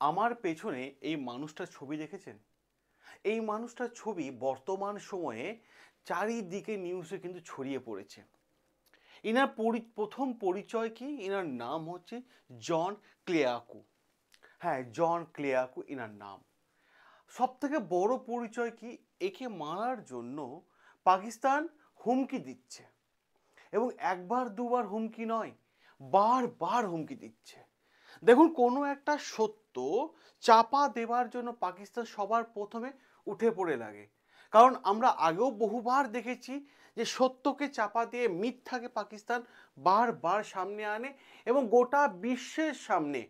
আমার পেছনে এই মানুষটার ছবি দেখেছেন? এই মানুষটার ছবি বর্তমান সময়ে চারিদিকে নিউজে কিন্তু ছড়িয়ে পড়েছে। এনার প্রথম পরিচয় কি? এনার নাম হচ্ছে জন ক্লেয়াকু। হ্যাঁ, জন ক্লেয়াকু এনার নাম। সব থেকে বড় পরিচয় কি? একে মারার জন্য পাকিস্তান হুমকি দিচ্ছে, এবং একবার দুবার হুমকি নয়, বারবার হুমকি দিচ্ছে। দেখুন, কোনো একটা সত্য চাপা দেওয়ার জন্য পাকিস্তান সবার প্রথমে উঠে পড়ে লাগে। কারণ আমরা আগেও বহুবার দেখেছি যে সত্যকে চাপা দিয়ে মিথ্যাকে পাকিস্তান বারবার সামনে আনে এবং গোটা বিশ্বের সামনে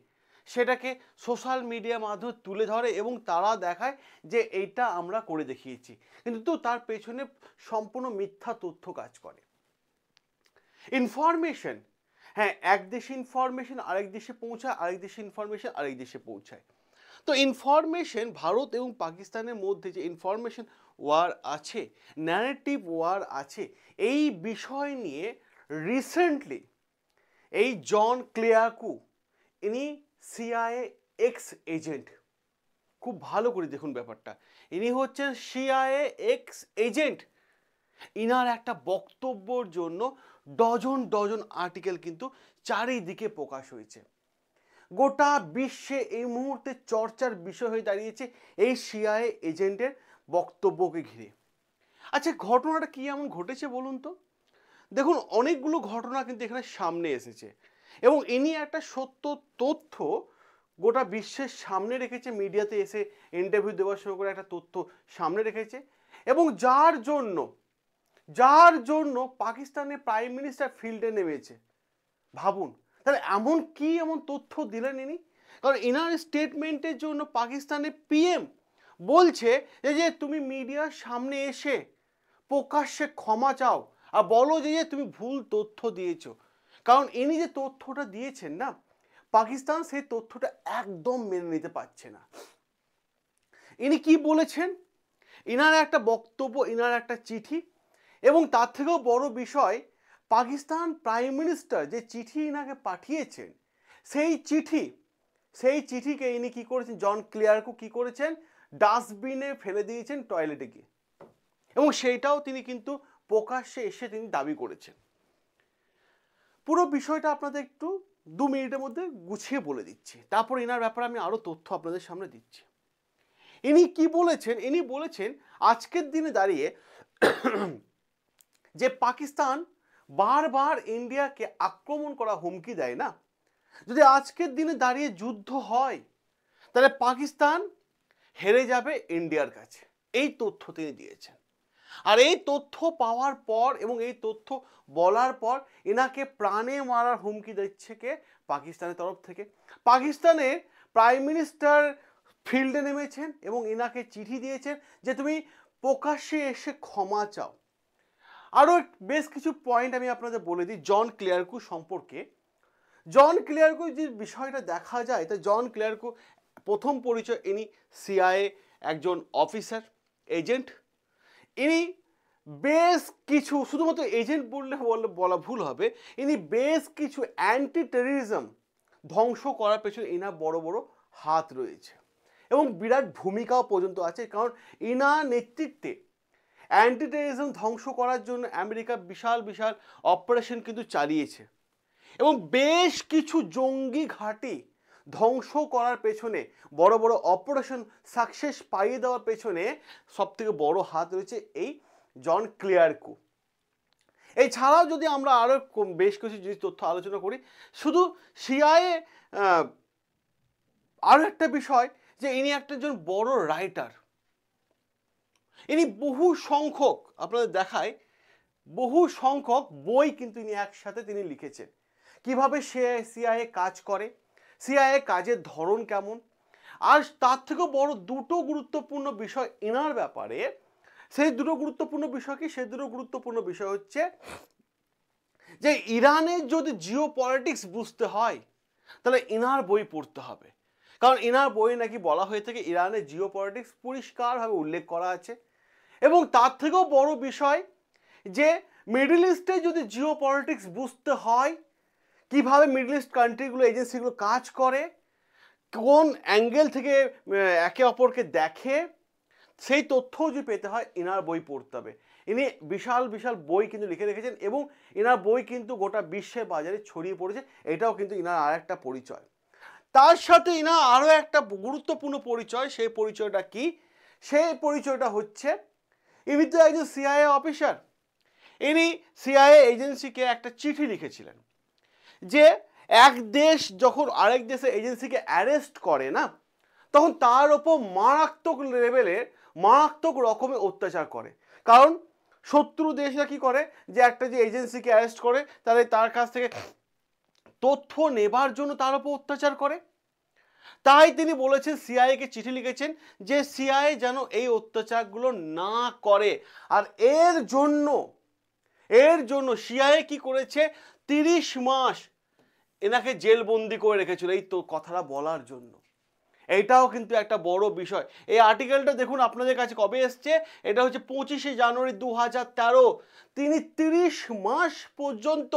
সেটাকে সোশ্যাল মিডিয়া মাধ্যমে তুলে ধরে এবং তারা দেখায় যে এইটা আমরা করে দেখিয়েছি, কিন্তু তার পেছনে সম্পূর্ণ মিথ্যা তথ্য কাজ করে। ইনফরমেশন, হ্যাঁ, এক দেশে ইনফরমেশন আরেক দেশে পৌঁছায়, আরেক দেশে ইনফরমেশন আরেক দেশে পৌঁছায়। তো ইনফরমেশন, ভারত এবং পাকিস্তানের মধ্যে যে ইনফরমেশন ওয়ার আছে, ন্যারেটিভ ওয়ার আছে, এই বিষয় নিয়ে রিসেন্টলি এই জন ক্লেয়াকু, ইনি সিআইএ এক্স এজেন্ট। খুব ভালো করে দেখুন ব্যাপারটা, ইনি হচ্ছেন সিআইএ এক্স এজেন্ট। ইনার একটা বক্তব্যর জন্য ডজন ডজন আর্টিকেল কিন্তু চারিদিকে প্রকাশ হয়েছে। গোটা বিশ্বে এই মুহূর্তে চর্চার বিষয় হয়ে দাঁড়িয়েছে এই সিআইএ এজেন্টের বক্তব্যকে ঘিরে। আচ্ছা, ঘটনাটা কি এমন ঘটেছে বলুন তো? দেখুন, অনেকগুলো ঘটনা কিন্তু এখানে সামনে এসেছে এবং ইনি একটা সত্য তথ্য গোটা বিশ্বের সামনে রেখেছে, মিডিয়াতে এসে ইন্টারভিউ দেওয়ার সময় করে একটা তথ্য সামনে রেখেছে, এবং যার জন্য পাকিস্তানের প্রাইম মিনিস্টার ফিল্ডে নেমেছে। ভাবুন, তাহলে এমন তথ্য দিলেন ইনি। কারণ ইনার স্টেটমেন্টের জন্য পাকিস্তানের পিএম বলছে যে তুমি মিডিয়ার সামনে এসে প্রকাশ্যে ক্ষমা চাও আর বলো যে তুমি ভুল তথ্য দিয়েছো। কারণ ইনি যে তথ্যটা দিয়েছেন না, পাকিস্তান সেই তথ্যটা একদম মেনে নিতে পারছে না। ইনি কি বলেছেন? ইনার একটা বক্তব্য, ইনার একটা চিঠি, এবং তার থেকেও বড় বিষয়, পাকিস্তান প্রাইম মিনিস্টার যে চিঠি ইনাকে পাঠিয়েছেন, সেই চিঠিকে ইনি কি করেছেন, জন ক্লেয়াকু কি করেছেন, ডাস্টবিনে ফেলে দিয়েছেন টয়লেটে গিয়ে, এবং সেইটাও তিনি কিন্তু প্রকাশ্যে এসে তিনি দাবি করেছেন। পুরো বিষয়টা আপনাদের একটু 2 মিনিটের মধ্যে গুছিয়ে বলে দিচ্ছি, তারপর ইনার ব্যাপারে আমি আরো তথ্য আপনাদের সামনে দিচ্ছি। ইনি কি বলেছেন? ইনি বলেছেন আজকের দিনে দাঁড়িয়ে যে পাকিস্তান বারবার ইন্ডিয়াকে আক্রমণ করা হুমকি দেয় না, যদি আজকের দিনে দাঁড়িয়ে যুদ্ধ হয় তাহলে পাকিস্তান হেরে যাবে ইন্ডিয়ার কাছে। এই তথ্য তিনি দিয়েছেন। আর এই তথ্য পাওয়ার পর এবং এই তথ্য বলার পর এনাকে প্রাণে মারার হুমকি দিচ্ছে কে? পাকিস্তানের তরফ থেকে। পাকিস্তানের প্রাইম মিনিস্টার ফিল্ডে নেমেছেন এবং এনাকে চিঠি দিয়েছেন যে তুমি প্রকাশ্যে এসে ক্ষমা চাও। আরও বেশ কিছু পয়েন্ট আমি আপনাদের বলে দিই জন ক্লেয়াকু সম্পর্কে। জন ক্লেয়াকু যে বিষয়টা দেখা যায়, তা জন ক্লেয়াকু প্রথম পরিচয়, ইনি সিআইএ একজন অফিসার, এজেন্ট। ইনি বেশ কিছু, শুধুমাত্র এজেন্ট বলা ভুল হবে, ইনি বেশ কিছু অ্যান্টি টেররিজম ধ্বংস করার পেছনে ইনার বড় বড় হাত রয়েছে এবং বিরাট ভূমিকাও পর্যন্ত আছে। কারণ ইনার নেতৃত্বে অ্যান্টি টেররিজম ধ্বংস করার জন্য আমেরিকা বিশাল বিশাল অপারেশন কিন্তু চালিয়েছে এবং বেশ কিছু জঙ্গি ঘাঁটি ধ্বংস করার পেছনে, বড় বড় অপারেশন সাকসেস পাইয়ে দেওয়ার পেছনে সবথেকে বড় হাত রয়েছে এই জন ক্লেয়াকু। এছাড়াও যদি আমরা আরও বেশ কিছু জিনিস তথ্য আলোচনা করি, শুধু সিআইএ আরও একটা বিষয় যে ইনি একজন বড় রাইটার। ইনি বহু সংখ্যক, আপনাদের দেখায়, বহু সংখ্যক বই কিন্তু ইনি একসাথে তিনি লিখেছেন। কিভাবে সিআইএ কাজ করে, সিআইএ কাজের ধরন কেমন, আর তার থেকেও বড় দুটো গুরুত্বপূর্ণ বিষয় এনার ব্যাপারে। সেই দুটো গুরুত্বপূর্ণ বিষয় কি? সেই দুটো গুরুত্বপূর্ণ বিষয় হচ্ছে যে ইরানের যদি জিও পলিটিক্স বুঝতে হয় তাহলে ইনার বই পড়তে হবে। কারণ ইনার বইয়ে নাকি বলা হয়ে থাকে ইরানের জিও পলিটিক্স পরিষ্কারভাবে উল্লেখ করা আছে। এবং তার থেকেও বড় বিষয় যে মিডল ইস্টে যদি জিও পলিটিক্স বুঝতে হয়, কিভাবে মিডল ইস্ট কান্ট্রিগুলো, এজেন্সিগুলো কাজ করে, কোন অ্যাঙ্গেল থেকে একে অপরকে দেখে, সেই তথ্যও যদি পেতে হয় ইনার বই পড়তে হবে। ইনি বিশাল বিশাল বই কিন্তু লিখে রেখেছেন এবং ইনার বই কিন্তু গোটা বিশ্বের বাজারে ছড়িয়ে পড়েছে, এটাও কিন্তু ইনার আর একটা পরিচয়। তার সাথে ইনার আরও একটা গুরুত্বপূর্ণ পরিচয়, সেই পরিচয়টা কি? সেই পরিচয়টা হচ্ছে ইনি তো একজন সিআইএ অফিসার। ইনি সিআইএ এজেন্সিকে একটা চিঠি লিখেছিলেন যে এক দেশ যখন আরেক দেশের এজেন্সিকে অ্যারেস্ট করে না, তখন তার ওপর মারাত্মক লেভেলের মারাত্মক রকমের অত্যাচার করে। কারণ শত্রু দেশরা কি করে, যে একটা যে এজেন্সিকে অ্যারেস্ট করে তাহলে তার কাছ থেকে তথ্য নেবার জন্য তার উপর অত্যাচার করে। তাই তিনি বলেছেন, সিআইএকে চিঠি লিখেছেন যে সিআইএ যেন এই অত্যাচারগুলো না করে। আর এর জন্য সিআইএ কি করেছে, 30 মাস এনাকে জেলবন্দি করে রেখেছিল এই তো কথাটা বলার জন্য। এইটাও কিন্তু একটা বড় বিষয়। এই আর্টিকেলটা দেখুন আপনাদের কাছে কবে এসছে, এটা হচ্ছে 25শে জানুয়ারি 2013। তিনি 30 মাস পর্যন্ত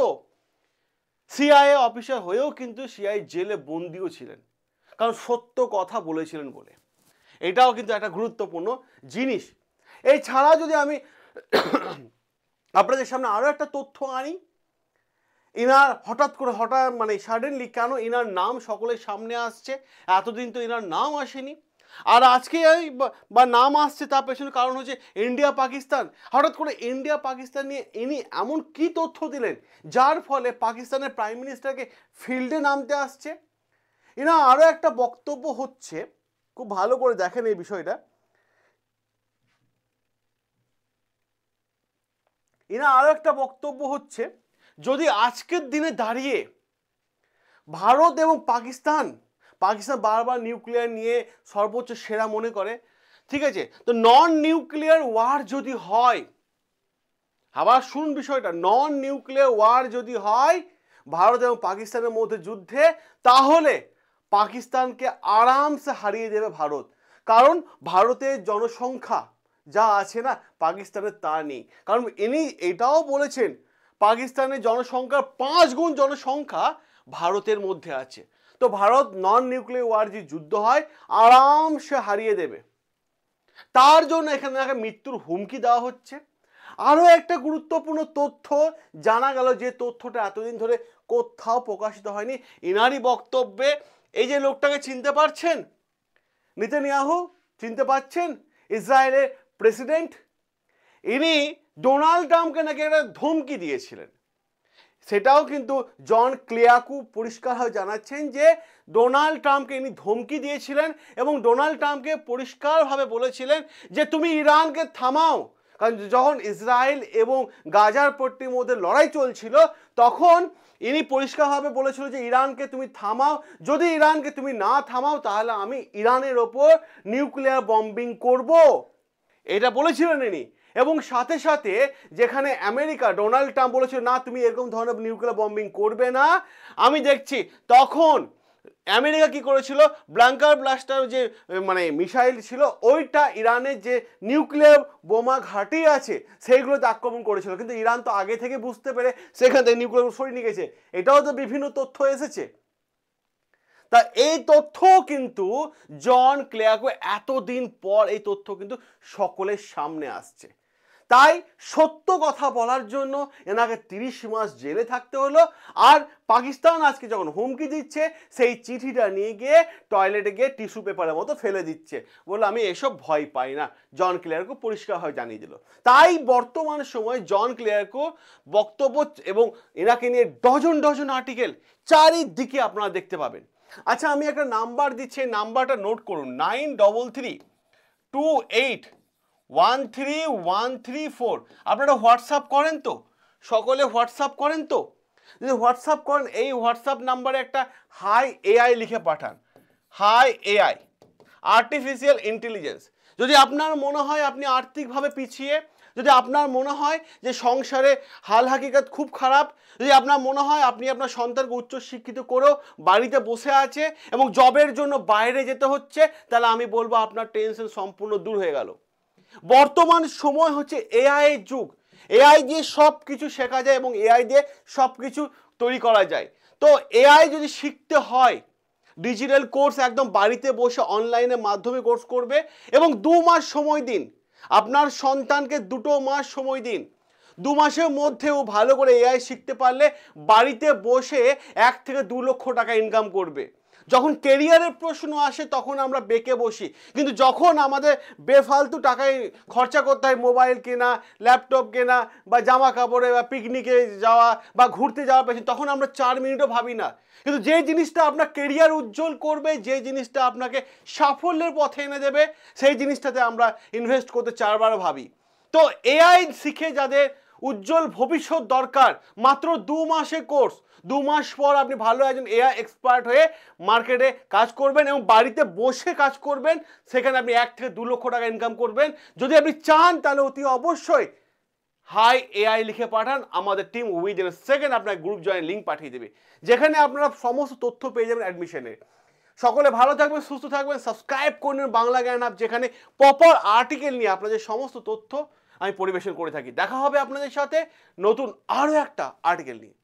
সিআইএ অফিসার হয়েও কিন্তু সিআইএ জেলে বন্দিও ছিলেন, কারণ সত্য কথা বলেছিলেন বলে। এটাও কিন্তু একটা গুরুত্বপূর্ণ জিনিস। এছাড়া যদি আমি আপনাদের সামনে আরও একটা তথ্য আনি, ইনার হঠাৎ মানে সাডেনলি কেন ইনার নাম সকলের সামনে আসছে, এতদিন তো ইনার নাম আসেনি, আর আজকে বা নাম আসছে, তার পেছনে কারণ হচ্ছে ইন্ডিয়া পাকিস্তান। হঠাৎ করে ইন্ডিয়া পাকিস্তান নিয়ে ইনি এমন কি তথ্য দিলেন যার ফলে পাকিস্তানের প্রাইম মিনিস্টারকে ফিল্ডে নামতে আসছে। ইনা আরও একটা বক্তব্য হচ্ছে, খুব ভালো করে দেখেন এই বিষয়টা, ইনা আরও একটা বক্তব্য হচ্ছে, যদি আজকের দিনে দাঁড়িয়ে ভারত এবং পাকিস্তান বারবার নিউক্লিয়ার নিয়ে সর্বোচ্চ সেরা মনে করে, ঠিক আছে, তো নন নিউক্লিয়ার ওয়ার যদি হয়, আবার শুনুন বিষয়টা, নন নিউক্লিয়ার ওয়ার যদি হয় ভারত এবং পাকিস্তানের মধ্যে যুদ্ধে, তাহলে পাকিস্তানকে আরামসে হারিয়ে দেবে ভারত। কারণ ভারতের জনসংখ্যা যা আছে না, পাকিস্তানের তা নেই। কারণ ইনি এটাও বলেছেন, পাকিস্তানের জনসংখ্যার 5 গুণ জনসংখ্যা ভারতের মধ্যে আছে। তো ভারত নন নিউক্লিয়ার ওয়ার যে যুদ্ধ হয় আরামসে হারিয়ে দেবে। তার জন্য এখানে মৃত্যুর হুমকি দেওয়া হচ্ছে। আরও একটা গুরুত্বপূর্ণ তথ্য জানা গেল, যে তথ্যটা এতদিন ধরে কোথাও প্রকাশিত হয়নি ইনারই বক্তব্যে। এই যে লোকটাকে চিনতে পারছেন, নেতানিয়াহু, চিনতে পারছেন, ইসরায়েলের প্রেসিডেন্ট, ইনি ডোনাল্ড ট্রাম্পকে নাকি একটা ধমকি দিয়েছিলেন। সেটাও কিন্তু জন ক্লেয়াকু পরিষ্কারভাবে জানাচ্ছেন যে ডোনাল্ড ট্রাম্পকে ইনি ধমকি দিয়েছিলেন এবং ডোনাল্ড ট্রাম্পকে পরিষ্কারভাবে বলেছিলেন যে তুমি ইরানকে থামাও। কারণ যখন ইসরায়েল এবং গাজার পট্টির মধ্যে লড়াই চলছিল, তখন ইনি পরিষ্কারভাবে বলেছিল যে ইরানকে তুমি থামাও, যদি ইরানকে তুমি না থামাও তাহলে আমি ইরানের ওপর নিউক্লিয়ার বম্বিং করব, এটা বলেছিলেন ইনি। এবং সাথে সাথে যেখানে আমেরিকা, ডোনাল্ড ট্রাম্প বলেছিল না তুমি এরকম ধরনের নিউক্লিয়ার বম্বিং করবে না, আমি দেখছি, তখন আমেরিকা কি করেছিল, ব্লাঙ্কার ব্লাস্টার যে মানে মিসাইল ছিল, ওইটা ইরানের যে নিউক্লিয়ার বোমা ঘাঁটি আছে সেইগুলোতে আক্রমণ করেছিল। কিন্তু ইরান তো আগে থেকে বুঝতে পেরে সেখান থেকে নিউক্লিয়ার সরিয়ে নিয়ে গেছে। এটাও তো বিভিন্ন তথ্য এসেছে। তা এই তথ্য কিন্তু জন ক্লেয়াকো এতদিন পর এই তথ্য কিন্তু সকলের সামনে আসছে। তাই সত্য কথা বলার জন্য এনাকে 30 মাস জেলে থাকতে হলো। আর পাকিস্তান আজকে যখন হুমকি দিচ্ছে, সেই চিঠিটা নিয়ে গিয়ে টয়লেটে গিয়ে টিস্যু পেপারের মতো ফেলে দিচ্ছে, বললো আমি এসব ভয় পাই না। জন ক্লেয়ারকো পরিষ্কারভাবে জানিয়ে দিল। তাই বর্তমান সময়ে জন ক্লেয়ারকো বক্তব্য এবং এনাকে নিয়ে ডজন ডজন আর্টিকেল চারিদিকে আপনারা দেখতে পাবেন। আচ্ছা, আমি একটা নাম্বার দিচ্ছি, নাম্বারটা নোট করুন, 9328131334। আপনারা হোয়াটসঅ্যাপ করেন তো? সকলে হোয়াটসঅ্যাপ করেন তো? যদি হোয়াটসঅ্যাপ করেন, এই হোয়াটসঅ্যাপ নাম্বারে একটা হাই এআই লিখে পাঠান। Hi AI, artificial intelligence. যদি আপনার মনে হয় আপনি আর্থিকভাবে পিছিয়ে, যদি আপনার মনে হয় যে সংসারে হাল হাকিকত খুব খারাপ, যদি আপনার মনে হয় আপনি আপনার সন্তানকে উচ্চশিক্ষিত করেও বাড়িতে বসে আছে এবং জবের জন্য বাইরে যেতে হচ্ছে, তাহলে আমি বলবো আপনার টেনশন সম্পূর্ণ দূর হয়ে গেল। বর্তমান সময় হচ্ছে এআই এর যুগ। এআই দিয়ে সব কিছু শেখা যায় এবং এআই দিয়ে সব কিছু তৈরি করা যায়। তো এআই যদি শিখতে হয়, ডিজিটাল কোর্স একদম বাড়িতে বসে অনলাইনের মাধ্যমে কোর্স করবে এবং 2 মাস সময় দিন। আপনার সন্তানকে 2 মাস সময় দিন। 2 মাসের মধ্যে ও ভালো করে এআই শিখতে পারলে বাড়িতে বসে 1 থেকে 2 লক্ষ টাকা ইনকাম করবে। যখন কেরিয়ারের প্রশ্ন আসে তখন আমরা বেঁকে বসি, কিন্তু যখন আমাদের বেফালতু টাকায় খরচা করতে হয়, মোবাইল কেনা, ল্যাপটপ কেনা বা জামা কাপড়ে বা পিকনিকে যাওয়া বা ঘুরতে যাওয়ার পেছনে, তখন আমরা 4 মিনিটও ভাবি না। কিন্তু যে জিনিসটা আপনার কেরিয়ার উজ্জ্বল করবে, যে জিনিসটা আপনাকে সাফল্যের পথে এনে দেবে, সেই জিনিসটাতে আমরা ইনভেস্ট করতে 4 বার ভাবি। তো এআই শিখে যাদের উজ্জ্বল ভবিষ্যৎ দরকার, মাত্র 2 মাসের কোর্স, 2 মাস পর আপনি ভালো একজন এআই এক্সপার্ট হয়ে মার্কেটে কাজ করবেন এবং বাড়িতে বসে কাজ করবেন। সেখানে আপনি 1 থেকে 2 লক্ষ টাকা ইনকাম করবেন। যদি আপনি চান তাহলে অতি অবশ্যই হাই এআই লিখে পাঠান, আমাদের টিম উইদিন এ সেকেন্ড আপনার গ্রুপ জয়েন লিঙ্ক পাঠিয়ে দেবে, যেখানে আপনারা সমস্ত তথ্য পেয়ে যাবেন অ্যাডমিশনের। সকলে ভালো থাকবেন, সুস্থ থাকবেন, সাবস্ক্রাইব করে নিন বাংলা জ্ঞান আপ, যেখানে প্রপার আর্টিকেল নিয়ে আপনাদের সমস্ত তথ্য আমি পরিবেশন করে থাকি। দেখা হবে আপনাদের সাথে নতুন আরও একটা আর্টিকেল নিয়ে।